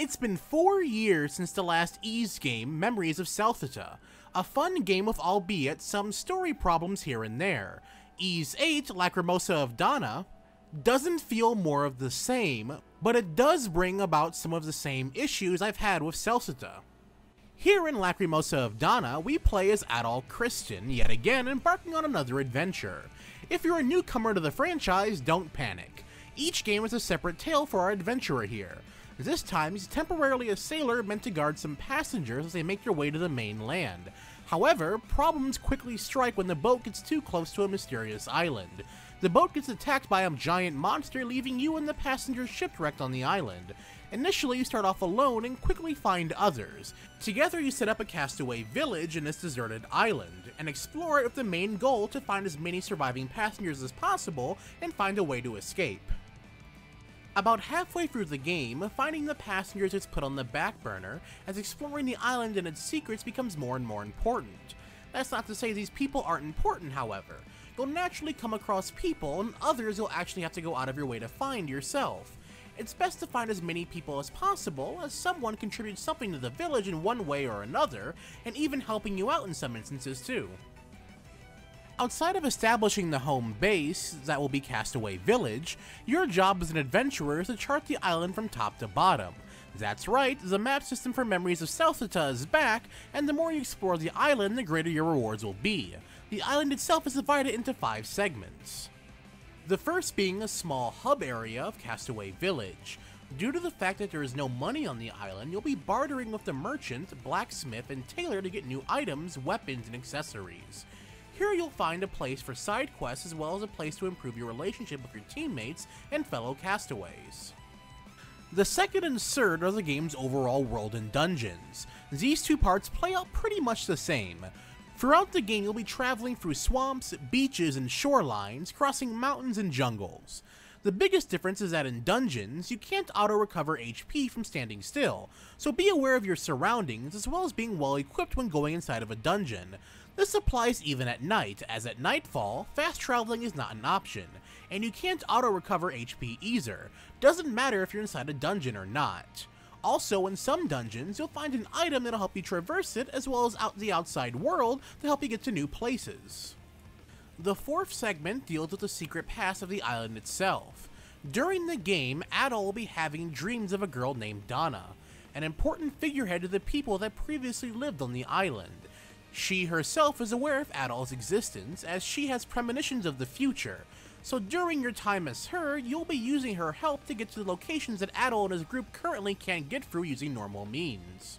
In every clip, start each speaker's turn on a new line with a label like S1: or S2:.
S1: It's been 4 years since the last Ys game, Memories of Celtheta, a fun game with albeit some story problems here and there. Ys VIII Lacrimosa of Dana doesn't feel more of the same, but it does bring about some of the same issues I've had with Celtheta. Here in Lacrimosa of Dana, we play as adult Christian, yet again embarking on another adventure. If you're a newcomer to the franchise, don't panic. Each game is a separate tale for our adventurer here. This time, he's temporarily a sailor meant to guard some passengers as they make their way to the mainland. However, problems quickly strike when the boat gets too close to a mysterious island. The boat gets attacked by a giant monster, leaving you and the passengers shipwrecked on the island. Initially, you start off alone and quickly find others. Together, you set up a castaway village in this deserted island, and explore it with the main goal to find as many surviving passengers as possible and find a way to escape. About halfway through the game, finding the passengers is put on the back burner, as exploring the island and its secrets becomes more and more important. That's not to say these people aren't important, however. You'll naturally come across people, and others you'll actually have to go out of your way to find yourself. It's best to find as many people as possible, as someone contributes something to the village in one way or another, and even helping you out in some instances too. Outside of establishing the home base, that will be Castaway Village, your job as an adventurer is to chart the island from top to bottom. That's right, the map system for Memories of Celtheta is back, and the more you explore the island, the greater your rewards will be. The island itself is divided into 5 segments. The first being a small hub area of Castaway Village. Due to the fact that there is no money on the island, you'll be bartering with the merchant, blacksmith, and tailor to get new items, weapons, and accessories. Here you'll find a place for side quests as well as a place to improve your relationship with your teammates and fellow castaways. The second and third are the game's overall world and dungeons. These two parts play out pretty much the same. Throughout the game you'll be traveling through swamps, beaches, and shorelines, crossing mountains and jungles. The biggest difference is that in dungeons, you can't auto-recover HP from standing still, so be aware of your surroundings as well as being well equipped when going inside of a dungeon. This applies even at night, as at nightfall, fast traveling is not an option, and you can't auto-recover HP either. Doesn't matter if you're inside a dungeon or not. Also, in some dungeons, you'll find an item that'll help you traverse it, as well as the outside world to help you get to new places. The fourth segment deals with the secret past of the island itself. During the game, Adol will be having dreams of a girl named Dana, an important figurehead to the people that previously lived on the island. She herself is aware of Adol's existence, as she has premonitions of the future, so during your time as her, you'll be using her help to get to the locations that Adol and his group currently can't get through using normal means.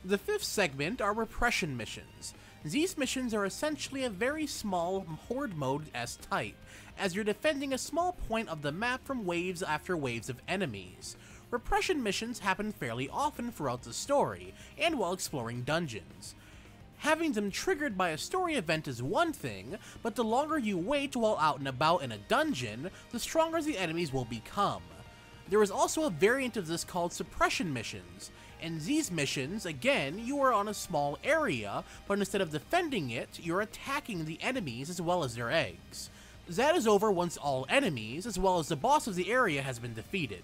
S1: The fifth segment are Repression Missions. These missions are essentially a very small Horde Mode-esque type, as you're defending a small point of the map from waves after waves of enemies. Repression missions happen fairly often throughout the story, and while exploring dungeons. Having them triggered by a story event is one thing, but the longer you wait while out and about in a dungeon, the stronger the enemies will become. There is also a variant of this called Suppression Missions. In these missions, again, you are on a small area, but instead of defending it, you're attacking the enemies as well as their eggs. That is over once all enemies, as well as the boss of the area, has been defeated.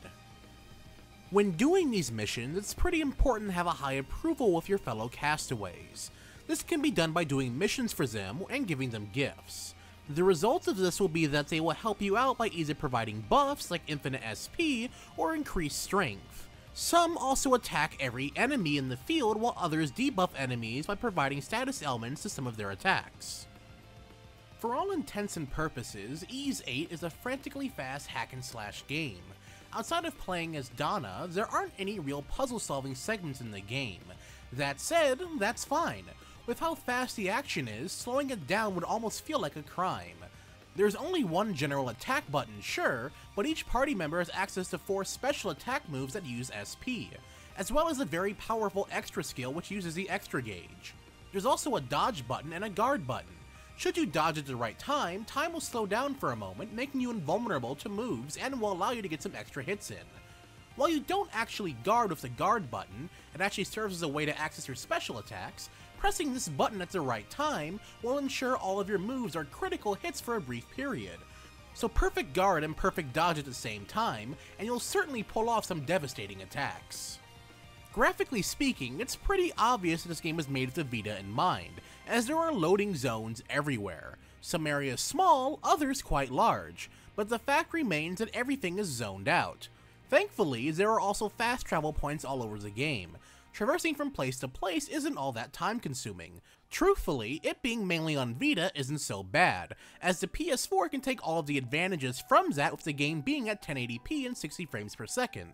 S1: When doing these missions, it's pretty important to have a high approval with your fellow castaways. This can be done by doing missions for them and giving them gifts. The result of this will be that they will help you out by either providing buffs like infinite SP or increased strength. Some also attack every enemy in the field, while others debuff enemies by providing status elements to some of their attacks. For all intents and purposes, Ys VIII is a frantically fast hack-and-slash game. Outside of playing as Dana, there aren't any real puzzle-solving segments in the game. That said, that's fine. With how fast the action is, slowing it down would almost feel like a crime. There's only one general attack button, sure, but each party member has access to 4 special attack moves that use SP, as well as a very powerful extra skill which uses the extra gauge. There's also a dodge button and a guard button. Should you dodge at the right time, time will slow down for a moment, making you invulnerable to moves and will allow you to get some extra hits in. While you don't actually guard with the guard button, it actually serves as a way to access your special attacks. Pressing this button at the right time will ensure all of your moves are critical hits for a brief period. So perfect guard and perfect dodge at the same time, and you'll certainly pull off some devastating attacks. Graphically speaking, it's pretty obvious that this game was made with the Vita in mind, as there are loading zones everywhere. Some areas small, others quite large, but the fact remains that everything is zoned out. Thankfully, there are also fast travel points all over the game. Traversing from place to place isn't all that time consuming. Truthfully, it being mainly on Vita isn't so bad, as the PS4 can take all of the advantages from that with the game being at 1080p and 60 frames per second.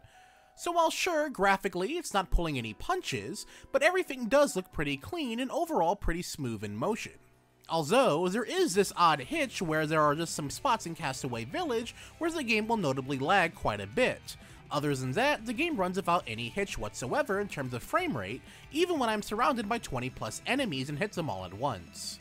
S1: So while sure, graphically it's not pulling any punches, but everything does look pretty clean and overall pretty smooth in motion. Although, there is this odd hitch where there are just some spots in Castaway Village where the game will notably lag quite a bit. Other than that, the game runs without any hitch whatsoever in terms of frame rate, even when I'm surrounded by 20 plus enemies and hit them all at once.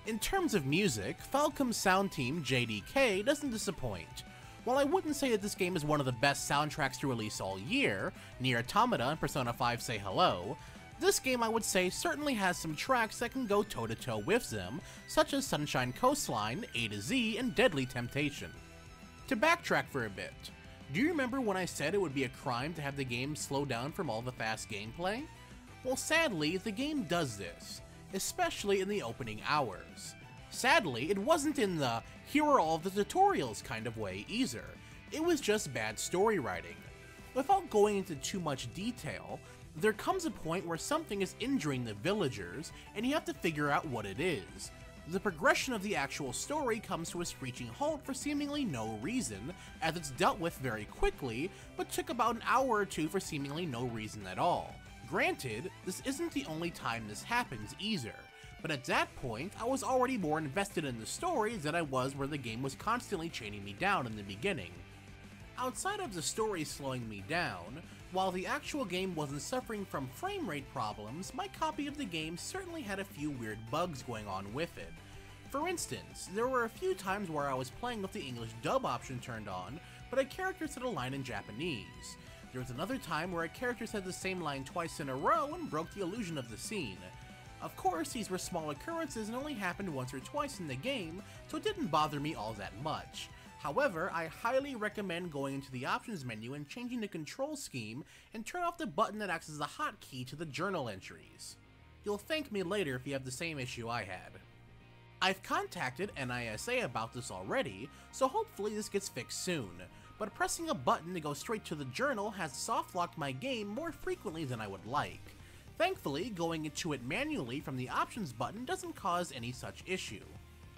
S1: In terms of music, Falcom's sound team, JDK, doesn't disappoint. While I wouldn't say that this game is one of the best soundtracks to release all year, Nier Automata and Persona 5 say hello, this game I would say certainly has some tracks that can go toe-to-toe with them, such as Sunshine Coastline, A to Z, and Deadly Temptation. To backtrack for a bit, do you remember when I said it would be a crime to have the game slow down from all the fast gameplay? Well, sadly, the game does this, especially in the opening hours. Sadly, it wasn't in the here are all the tutorials kind of way either. It was just bad story writing. Without going into too much detail, there comes a point where something is injuring the villagers and you have to figure out what it is. The progression of the actual story comes to a screeching halt for seemingly no reason, as it's dealt with very quickly, but took about an hour or two for seemingly no reason at all. Granted, this isn't the only time this happens either, but at that point, I was already more invested in the story than I was where the game was constantly chaining me down in the beginning. Outside of the story slowing me down, while the actual game wasn't suffering from frame rate problems, my copy of the game certainly had a few weird bugs going on with it. For instance, there were a few times where I was playing with the English dub option turned on, but a character said a line in Japanese. There was another time where a character said the same line twice in a row and broke the illusion of the scene. Of course, these were small occurrences and only happened once or twice in the game, so it didn't bother me all that much. However, I highly recommend going into the options menu and changing the control scheme and turn off the button that acts as a hotkey to the journal entries. You'll thank me later if you have the same issue I had. I've contacted NISA about this already, so hopefully this gets fixed soon, but pressing a button to go straight to the journal has soft-locked my game more frequently than I would like. Thankfully, going into it manually from the options button doesn't cause any such issue.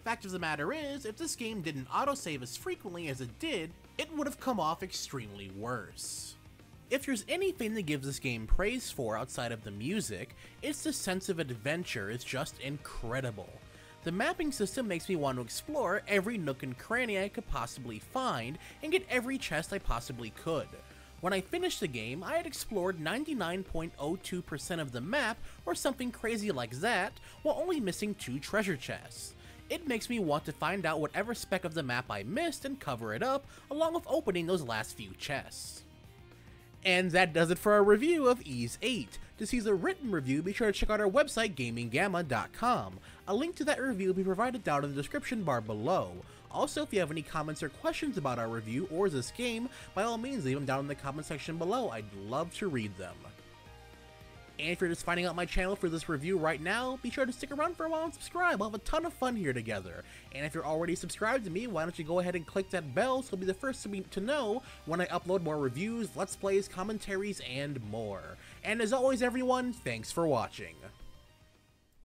S1: Fact of the matter is, if this game didn't autosave as frequently as it did, it would have come off extremely worse. If there's anything that gives this game praise for outside of the music, it's the sense of adventure is just incredible. The mapping system makes me want to explore every nook and cranny I could possibly find and get every chest I possibly could. When I finished the game, I had explored 99.02% of the map or something crazy like that, while only missing 2 treasure chests. It makes me want to find out whatever speck of the map I missed and cover it up, along with opening those last few chests. And that does it for our review of Ys VIII. To see the written review, be sure to check out our website, gaminggamma.com. A link to that review will be provided down in the description bar below. Also, if you have any comments or questions about our review or this game, by all means leave them down in the comment section below. I'd love to read them. And if you're just finding out my channel for this review right now, be sure to stick around for a while and subscribe. We'll have a ton of fun here together. And if you're already subscribed to me, why don't you go ahead and click that bell so you'll be the first to know when I upload more reviews, let's plays, commentaries, and more. And as always everyone, thanks for watching.